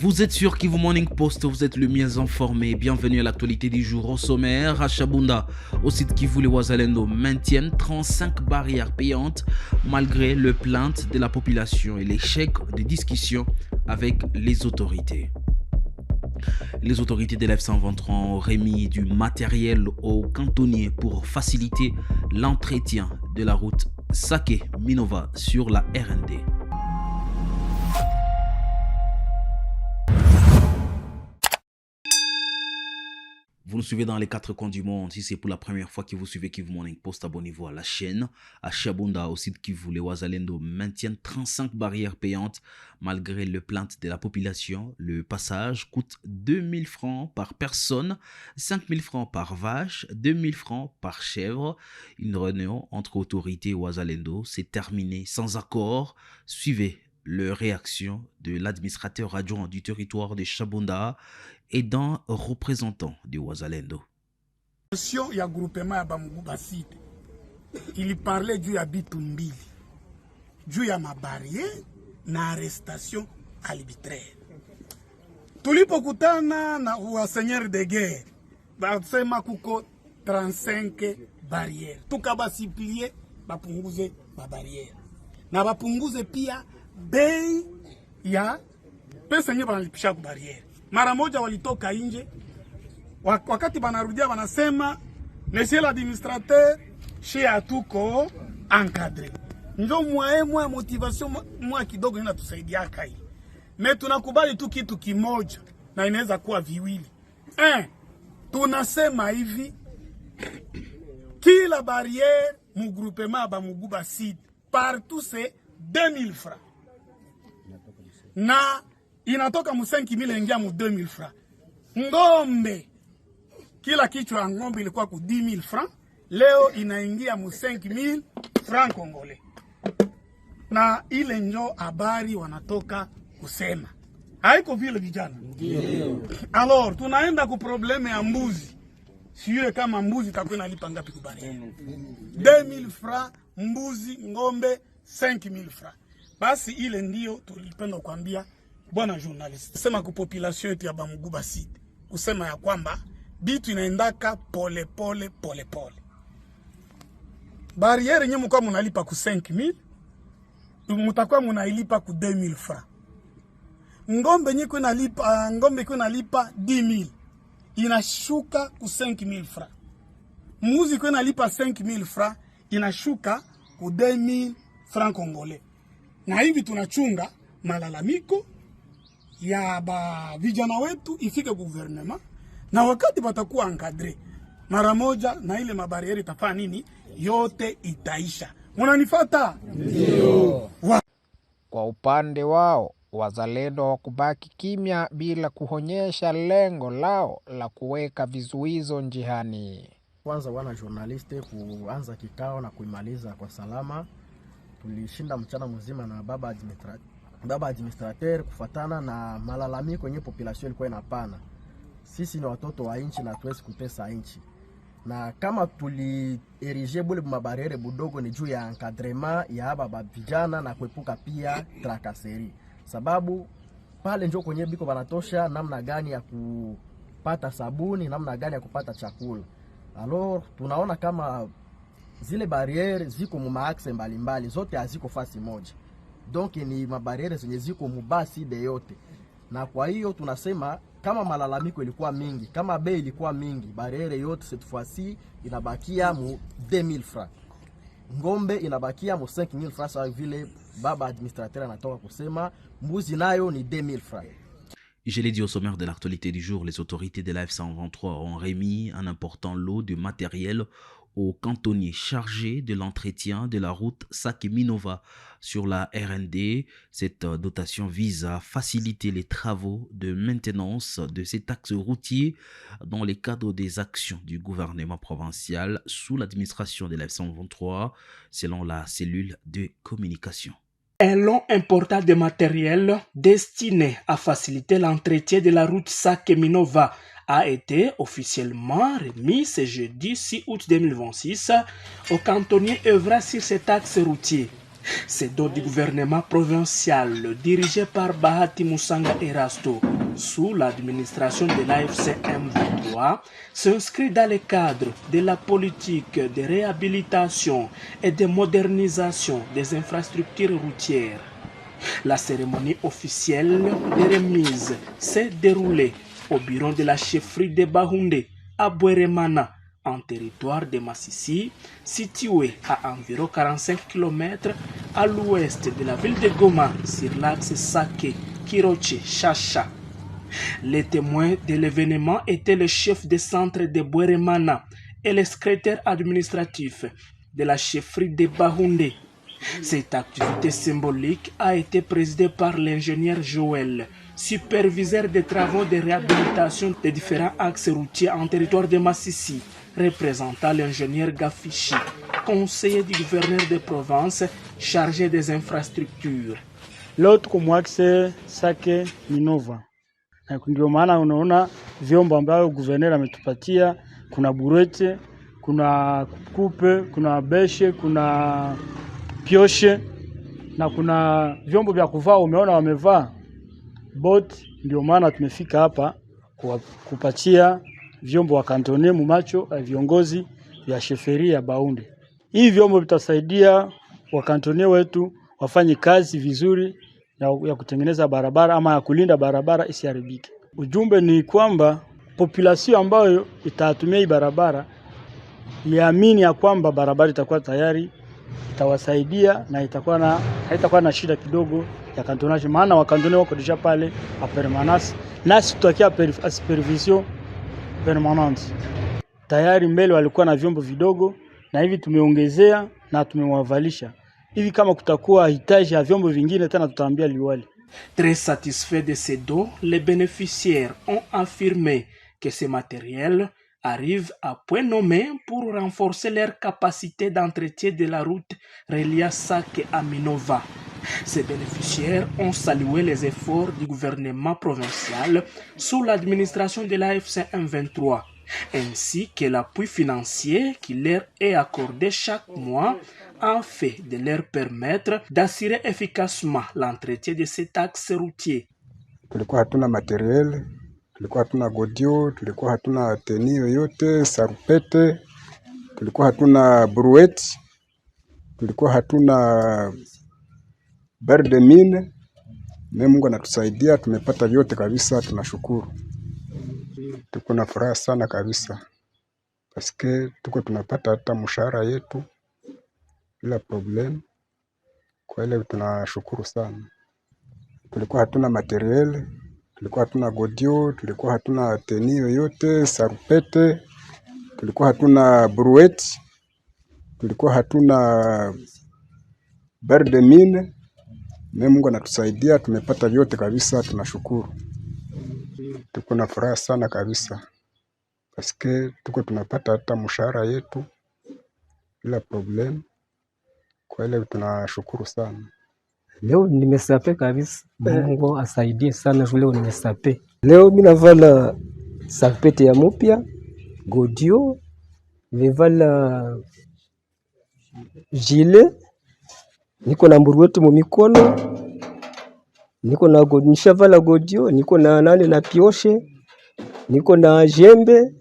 Vous êtes sur Kivu Morning Post, vous êtes le mieux informé. Bienvenue à l'actualité du jour. Au sommaire, à Chabunda, au site Kivu, les Wazalendo maintiennent 35 barrières payantes malgré le plainte de la population et l'échec des discussions avec les autorités. Les autorités de l'F-123 ont remis du matériel aux cantonniers pour faciliter l'entretien de la route Sake-Minova sur la RND. Vous nous suivez dans les 4 coins du monde. Si c'est pour la première fois que vous suivez Kivu Morning Post, abonnez-vous à la chaîne. À Chabunda, au site Kivu, les Wazalendo maintiennent 35 barrières payantes malgré le plainte de la population. Le passage coûte 2000 francs par personne, 5000 francs par vache, 2000 francs par chèvre. Une réunion entre autorités Wazalendo s'est terminée sans accord. Suivez la réaction de l'administrateur adjoint du territoire de Chabunda et d'un représentant du Wazalendo. Il y a un groupement à Bamuguba Sud. Il parlait du Abitumbili, du ma barrière, na arrestation arbitraire. Tulipokutana na waseigneur de guerre, basema kuko 35 barrières. Tukabasiplie bapunguze ma barrière. Na bapunguze pia bei ya pesa nye banalipisha ku barrière. Mara moja walitoka nje, wakati banarudia wanasema monsieur l'administrateur chez atuko encadré. Ndio mwa motivation mwa kidogo inatusaidia kai. Mais tunakubali tu kitu kimoja na inaweza kuwa viwili. Tunasema hivi kila barrière mu groupement ba Muguba Sud partout c'est 2000 francs. Na inatoka mu 5000 ingia mu 2000 francs. Ngombe kila kichwa ya ngombe ilikuwa ku 10000 francs, leo inaingia mu 5000 francs congolais. Na ile njo habari wanatoka kusema. Haiko vile vijana. Ndio. Alors tunaenda ku probleme ya mbuzi. Siyo kama mbuzi itakuwa inalipa ngapi kubari. 2000 francs mbuzi, ngombe 5000 francs. Basi ile ndio tulipenda kuambia bwana journalist. Sema ku population yetu ya Bamuguba Sud. Kusema ya kwamba bitu inaendaka pole pole. Barriere nye mko mnalipa ku 5000, mtakuwa mnailipa ku 2000 francs. Ngombe nye kunalipa 10000, inashuka ku 5000 francs. Mbuzi kunalipa 5000 francs, inashuka ku 2000 francs congolais. Na hivi tunachunga malalamiko ya ba vijana wetu ifike gouvernement, na wakati batakuwa encadré mara moja na ile mabarieri itafanya nini yote itaisha. Unanifuata? Ndio. Kwa upande wao wazalendo hawakubaki kimya bila kuonyesha lengo lao la kuweka vizuizo njiani. Kwanza wana journaliste kuanza kikao na kuimaliza kwa salama. Tulishinda mchana mzima na baba administrateur kufatana na malalamiko yenye population ilikuwa inapana. Sisi ni watoto wa inchi na tuwezi kutesa inchi. Na kama erige bule mabariere budogo ni juu ya encadrement ya haba vijana na kuepuka pia trakaseri. Sababu pale njoo kwenye biko banatosha namna gani ya kupata sabuni, namna gani ya kupata chakula. Alors tunaona kama zile barriere ziko mu maaxe mbalimbali, zote haziko fasi moja. Donc ni mabariere zenye ziko mubasi de yote. Na kwa hiyo tunasema kama malalamiko ilikuwa mingi, kama bei ilikuwa mingi, barriere yote cette fois-ci inabakia mu 2000 francs. Ngombe inabakia mu 5000 francs sawa vile baba administrateur anatoka kusema, mbuzi nayo ni 2000 francs. Je l'ai dit au sommaire de l'actualité du jour, les autorités de la F-123 ont remis un important lot de matériel aux cantonniers chargés de l'entretien de la route Sake-Minova sur la RND. Cette dotation vise à faciliter les travaux de maintenance de cet axe routier dans le cadre des actions du gouvernement provincial sous l'administration de la F-123, selon la cellule de communication. Un lot important de matériel destiné à faciliter l'entretien de la route Sake-Minova a été officiellement remis ce jeudi 6 août 2026 au cantonnier œuvrant sur cet axe routier. C'est donc du gouvernement provincial dirigé par Bahati Musanga Erasto sous l'administration de l'AFC M23 s'inscrit dans le cadre de la politique de réhabilitation et de modernisation des infrastructures routières. La cérémonie officielle de remise s'est déroulée au bureau de la chefferie de Bahunde à Bweremana, en territoire de Massissi, situé à environ 45 km à l'ouest de la ville de Goma, sur l'axe Sake-Kiroche-Chacha. Les témoins de l'événement étaient le chef de centre de Bweremana et le secrétaire administratif de la chefferie de Bahunde. Cette activité symbolique a été présidée par l'ingénieur Joël, superviseur des travaux de réhabilitation des différents axes routiers en territoire de Massissi, représentant l'ingénieur Gafichi, conseiller du gouverneur de province chargé des infrastructures. L'autre comme axe Sake Minova. Ndio maana unaona vyombo ambavyo gouverneur ametupatia, kuna burete, kuna kupe, kuna beshe, kuna pioshe na kuna vyombo vya kuvaa umeona wamevaa bot. Ndio maana tumefika hapa kupatia vyombo wa kantone mumacho viongozi vya sheferi ya Bahunde. Hivi vyombo vitasaidia wa kantone wetu wafanye kazi vizuri ya kutengeneza barabara ama ya kulinda barabara isiharibike. Ujumbe ni kwamba population ambayo itatumia hii barabara iamini ya kwamba barabara itakuwa tayari, itawasaidia na haitakuwa na shida kidogo ya kantonage, maana wakantone wako deja pale a permanence, nasi tutakia supervision permanente. Tayari mbele walikuwa na vyombo vidogo na hivi tumeongezea na tumewavalisha. Hivi kama kutakuwa hitaji ya vyombo vingine tena tutaambia liwali. Très satisfaits de ces dons, les bénéficiaires ont affirmé que ces matériels arrivent à point nommé pour renforcer leur capacité d'entretien de la route reliant Sake à Minova. Ces bénéficiaires ont salué les efforts du gouvernement provincial sous l'administration de l'AFC M23, ainsi que l'appui financier qui leur est accordé chaque mois afin de leur permettre d'assurer efficacement l'entretien de cet axe routier. Tulikuwa hatuna materiel, tulikuwa hatuna godio, tulikuwa hatuna teni yoyote, sarupete, tulikuwa hatuna brouette, tulikuwa hatuna barre de mine. Mungu anatusaidia, tumepata vyote kabisa, tunashukuru. Tuko na furaha sana kabisa. Paske tuko tunapata hata mshahara yetu bila problem. Kwa ile tunashukuru sana. Tulikuwa hatuna materiel, tulikuwa hatuna godio, tulikuwa hatuna teni yoyote, sarupete, tulikuwa hatuna brouette, tulikuwa hatuna barre de mine. Mungu anatusaidia, tumepata vyote kabisa, tunashukuru. Tuko na furaha sana kabisa. Paske tuko tunapata hata mshahara yetu bila problem. Kwa ile tunashukuru sana. Leo nimesape kabisa. Mungu asaidie sana, leo nimesape. Leo mimi navala sarpete ya mupya, godio, nimevala gilet, niko na mburuwetu mu mikono, niko na nishavala godio, niko na na pioshe, niko na jembe,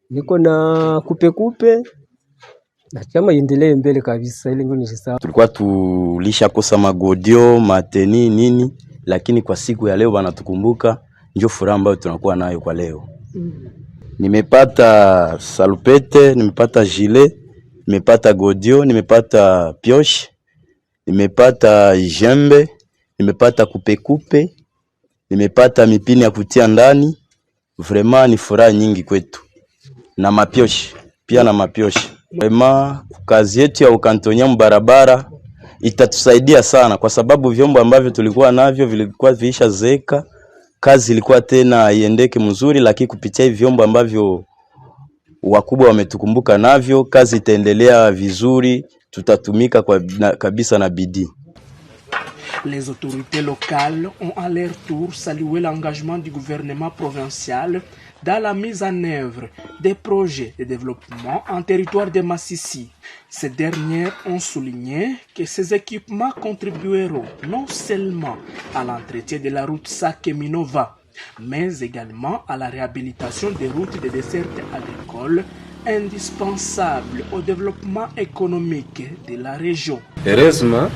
niko na kupe na chama iendelee mbele kabisa. Ile ndio nisha. Tulikuwa tulisha kosa magodio, mateni nini, lakini kwa siku ya leo wanatukumbuka, ndio furaha ambayo tunakuwa nayo kwa leo. Nimepata salupete, nimepata gilet, nimepata godio, nimepata pioche, nimepata jembe, nimepata kupe, nimepata mipini ya kutia ndani. Vraiment ni furaha nyingi kwetu. Na mapioche, pia na mapioche. Vraiment kazi yetu ya ukantonia mbarabara itatusaidia sana, kwa sababu vyombo ambavyo tulikuwa navyo vilikuwa viisha zeka. Kazi ilikuwa tena iendeke mzuri, lakini kupitia hivi vyombo ambavyo wakubwa wametukumbuka navyo, kazi itaendelea vizuri, tutatumika kabisa na bidii. Les autorités locales ont à leur tour salué l'engagement du gouvernement provincial dans la mise en œuvre des projets de développement en territoire de Massissi. Ces dernières ont souligné que ces équipements contribueront non seulement à l'entretien de la route Sake-Minova, mais également à la réhabilitation des routes de desserte agricole indispensable au développement économique de la région. Heureusement,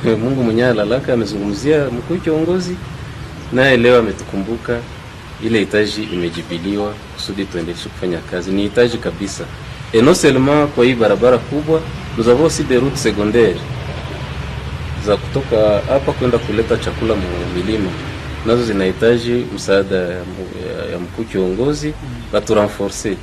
Mungu mwenyewe alalaka amezungumzia mkuu kiongozi naye leo ametukumbuka ile hitaji imejibiliwa kusudi tuendelee kufanya kazi. Ni hitaji kabisa. Et non seulement kwa hii barabara kubwa, nous avons aussi des routes secondaires za kutoka hapa kwenda kuleta chakula milima. Nazo zinahitaji msaada ya mkuu kiongozi na tu renforcer.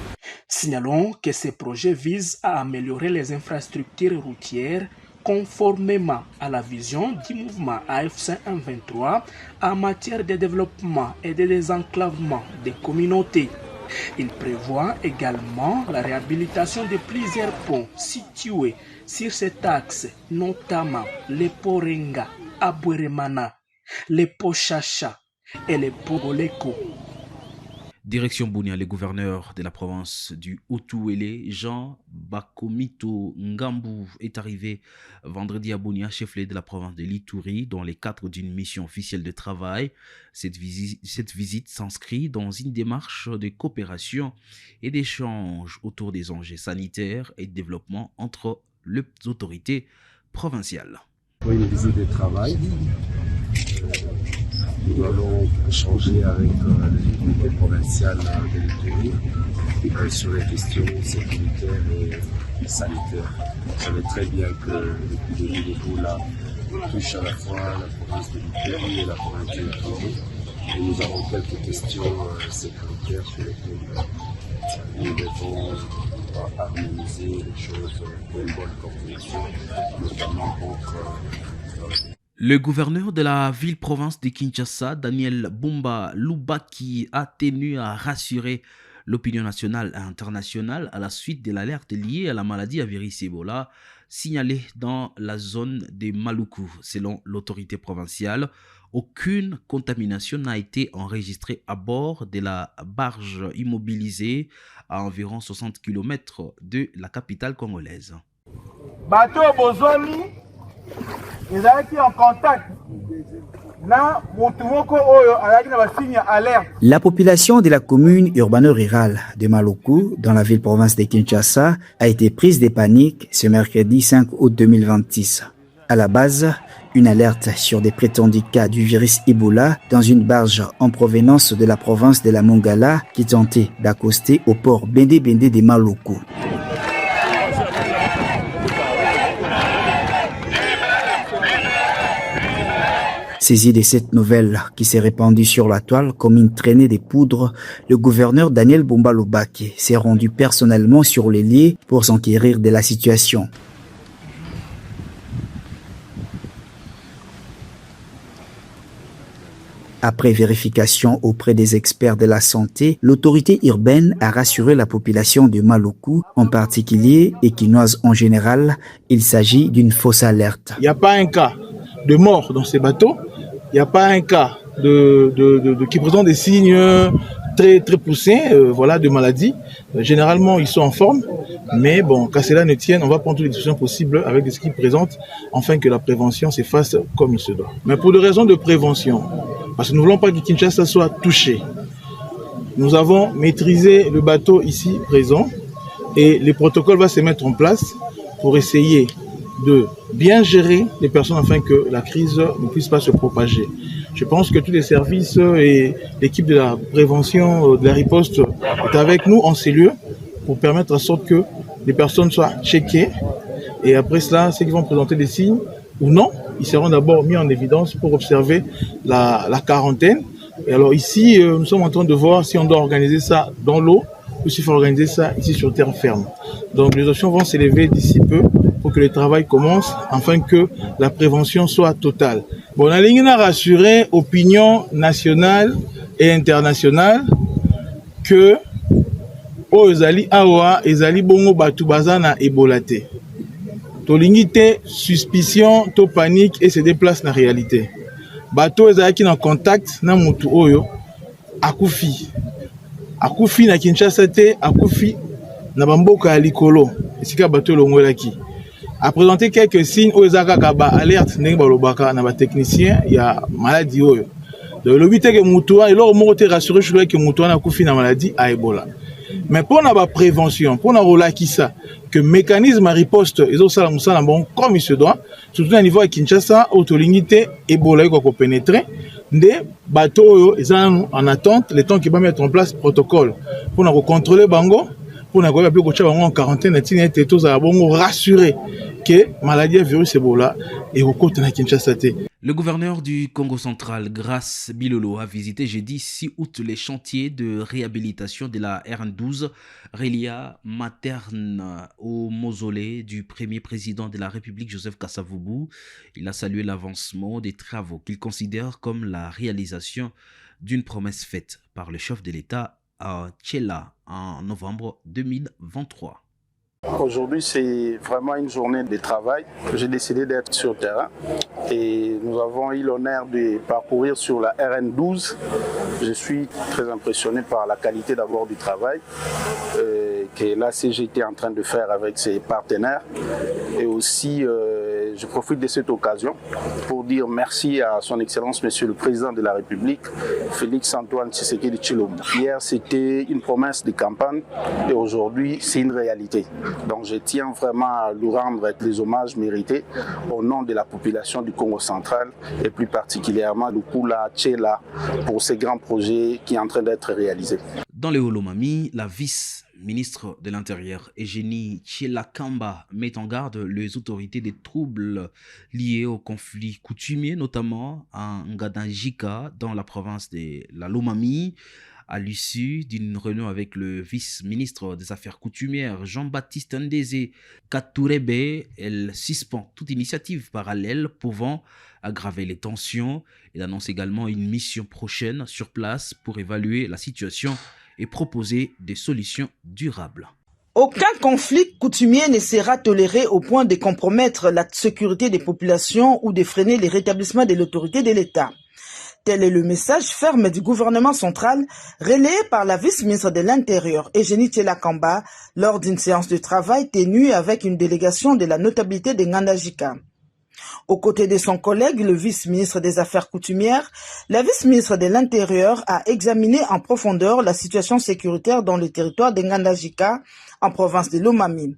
Signalons que ces projets visent à améliorer les infrastructures routières conformément à la vision du mouvement AFC M23 en matière de développement et de désenclavement des communautés. Il prévoit également la réhabilitation de plusieurs ponts situés sur cet axe, notamment les Porenga, Abweremana, les Pochacha et les Pogoleko. Direction Bunia, le gouverneur de la province du Haut-Ouélé, Jean Bakomito Ngambu, est arrivé vendredi à Bunia, chef-lieu de la province de l'Ituri, dans le cadre d'une mission officielle de travail. Cette visite s'inscrit dans une démarche de coopération et d'échange autour des enjeux sanitaires et de développement entre les autorités provinciales. Pour une visite de travail, nous allons échanger avec les autorités provinciales de l'Ituri sur les questions sécuritaires et sanitaires. Vous savez très bien que l'épidémie d'Ebola touche à la fois la province de l'Ituri et la province de l'Ituri. Et nous avons quelques questions sécuritaires sur lesquelles nous devons harmoniser les choses pour une bonne coordination, notamment entre le gouverneur de la ville-province de Kinshasa, Daniel Bumba Lubaki, a tenu à rassurer l'opinion nationale et internationale à la suite de l'alerte liée à la maladie à virus Ebola signalée dans la zone de Maluku. Selon l'autorité provinciale, aucune contamination n'a été enregistrée à bord de la barge immobilisée à environ 60 km de la capitale congolaise. Bateau Bozoni, ils étaient en contact. La population de la commune urbano-rurale de Maluku, dans la ville-province de Kinshasa, a été prise de panique ce mercredi 5 août 2026. À la base, une alerte sur des prétendus cas du virus Ebola dans une barge en provenance de la province de la Mongala qui tentait d'accoster au port Bende-Bende de Maluku. Saisi de cette nouvelle qui s'est répandue sur la toile comme une traînée de poudre, le gouverneur Daniel Bumba Lubaki s'est rendu personnellement sur les lieux pour s'enquérir de la situation. Après vérification auprès des experts de la santé, l'autorité urbaine a rassuré la population de Maluku, en particulier et quinoise en général. Il s'agit d'une fausse alerte. Il n'y a pas un cas de mort dans ces bateaux. Il n'y a pas un cas qui présente des signes très poussés de maladie. Généralement, ils sont en forme, mais bon, qu'à cela ne tienne, on va prendre toutes les discussions possibles avec des équipes présentes afin que la prévention se fasse comme il se doit. Mais pour des raisons de prévention, parce que nous ne voulons pas que Kinshasa soit touché, nous avons maîtrisé le bateau ici présent et les protocoles vont se mettre en place pour essayer de bien gérer les personnes afin que la crise ne puisse pas se propager. Je pense que tous les services et l'équipe de la prévention, de la riposte est avec nous en ces lieux pour permettre en sorte que les personnes soient checkées et après cela, ceux qui vont présenter des signes ou non, ils seront d'abord mis en évidence pour observer la quarantaine. Et alors ici, nous sommes en train de voir si on doit organiser ça dans l'eau ou s'il faut organiser ça ici sur terre ferme. Donc les options vont s'élever d'ici peu pour que le travail commence afin que la prévention soit totale. Bon, la ligne a rassuré l'opinion nationale et internationale que ezali awa ezali bongo batu bazana Ebola te. Tolingi te suspicion, to panique et se déplace na réalité. Bato ezali qui en contact na mutu oyo akufi. akufi na Kinshasa te, akufi na bamboka ya likolo esika bato elongolaki. A présenté quelques signes aux Akakaba alerte ndenge balobaka na ba technicien ya maladie oyo. Donc le but est que mutua et leur mot te rassurer sur que mutua na kufi na maladie à Ebola. Mais pour na ba prévention, pour na relakisa que mécanisme à riposte ils ont ça musala bon comme il se doit, surtout à niveau à Kinshasa autolimité Ebola y ko pénétrer nde bato oyo ezana en attente le temps qui va mettre en place protocole pour na contrôler bango pour na ko ko tcha bango en quarantaine et tinete tous à bongo rassurer que maladie virus Ebola et au côté na Kinshasa te. Le gouverneur du Congo central, Grace Bilolo, a visité jeudi 6 août les chantiers de réhabilitation de la RN12 Relia Materne au mausolée du premier président de la République, Joseph Kasavubu. Il a salué l'avancement des travaux qu'il considère comme la réalisation d'une promesse faite par le chef de l'État à Tchela en novembre 2023. Aujourd'hui, c'est vraiment une journée de travail. J'ai décidé d'être sur le terrain et nous avons eu l'honneur de parcourir sur la RN12. Je suis très impressionné par la qualité d'abord du travail que la CGT est en train de faire avec ses partenaires. Et aussi, je profite de cette occasion pour dire merci à son Excellence, Monsieur le Président de la République, Félix-Antoine Tshisekedi Tshilombo. Hier, c'était une promesse de campagne et aujourd'hui, c'est une réalité. Donc je tiens vraiment à lui rendre les hommages mérités au nom de la population du Congo central et plus particulièrement du Kula Tchela pour ces grands projets qui sont en train d'être réalisés. Dans les Holomami, la vice-ministre de l'Intérieur, Eugénie Tshela-Kamba, met en garde les autorités des troubles liés aux conflits coutumiers, notamment à Ngadajika, dans la province de la Lomami. À l'issue d'une réunion avec le vice-ministre des Affaires coutumières, Jean-Baptiste Ndeze Katurebe, elle suspend toute initiative parallèle pouvant aggraver les tensions. Elle annonce également une mission prochaine sur place pour évaluer la situation et proposer des solutions durables. Aucun conflit coutumier ne sera toléré au point de compromettre la sécurité des populations ou de freiner le rétablissement de l'autorité de l'État. Tel est le message ferme du gouvernement central relayé par la vice-ministre de l'Intérieur, Eugénie Tshela-Kamba, lors d'une séance de travail tenue avec une délégation de la notabilité de Ngadajika. Aux côtés de son collègue, le vice-ministre des Affaires coutumières, la vice-ministre de l'Intérieur a examiné en profondeur la situation sécuritaire dans le territoire de Ngadajika, en province de Lomami.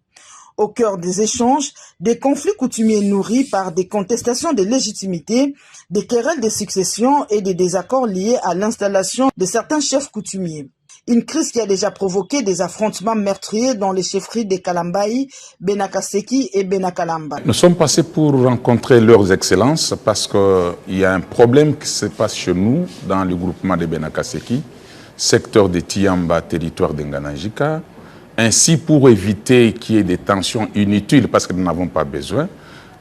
Au cœur des échanges, des conflits coutumiers nourris par des contestations de légitimité, des querelles de succession et des désaccords liés à l'installation de certains chefs coutumiers. Une crise qui a déjà provoqué des affrontements meurtriers dans les chefferies de Kalambayi, Benakaseki et Benakalamba. Nous sommes passés pour rencontrer leurs excellences parce qu'il y a un problème qui se passe chez nous dans le groupement de Benakaseki, secteur de Tiamba, territoire de Nganajika. Ainsi, pour éviter qu'il y ait des tensions inutiles, parce que nous n'avons pas besoin,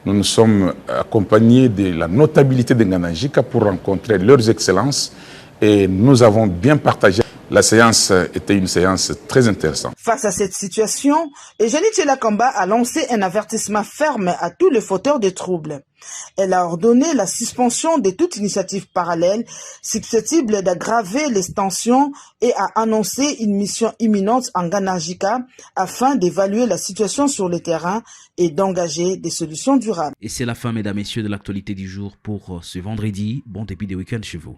nous nous sommes accompagnés de la notabilité de Nganajika pour rencontrer leurs excellences et nous avons bien partagé. La séance était une séance très intéressante. Face à cette situation, Eugénie Tshela-Kamba a lancé un avertissement ferme à tous les fauteurs de troubles. Elle a ordonné la suspension de toute initiative parallèle susceptible d'aggraver les tensions et a annoncé une mission imminente en Nganajika afin d'évaluer la situation sur le terrain et d'engager des solutions durables. Et c'est la fin, mesdames et messieurs, de l'actualité du jour pour ce vendredi. Bon début de week-end chez vous.